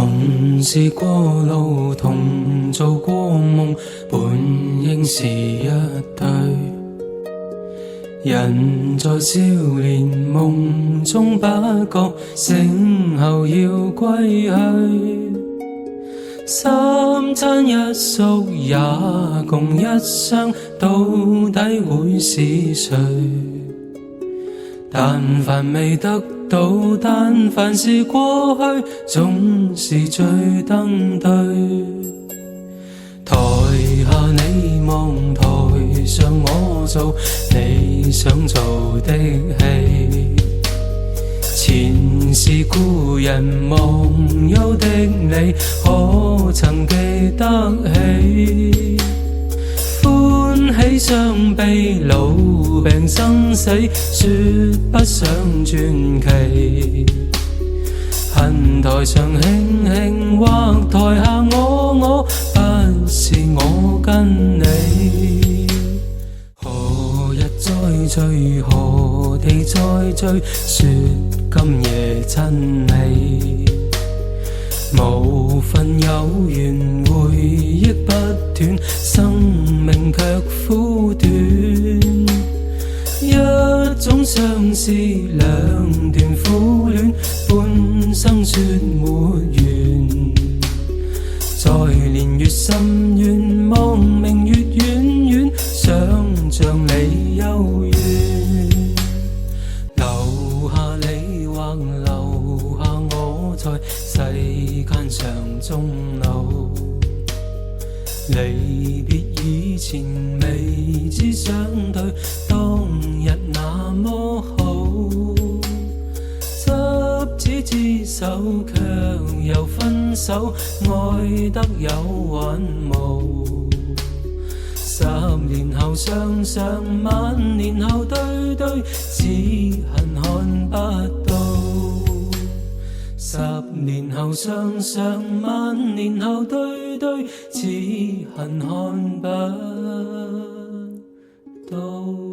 共試過路，同做過夢，本應是一對。人在少年夢中不覺，醒後要歸去。三餐一宿也共一雙，到底會是誰？但凡未得到，但凡是過去，總是最登對。台下你望，台上我做你想做的戲。前是故人忘憂的你，可曾記得起？歡喜傷悲老病生死，說不上傳奇。恨台上輕輕，或台下我，不是我跟你。何日再聚，何地再聚，說今夜真美。無份有緣，回憶不斷，生命卻苦短。一種相思，兩段苦戀，半生說沒完。在年月深遠，望明月遠遠，想像你幽怨。留下你或留下我，在世間上終老。離別以前，未知相對，當日那麼好。執子之手，卻又分手，愛得有還無。十年後想想，萬年後對對，只恨看不到。十年後想想，萬年後對對，只恨看不到。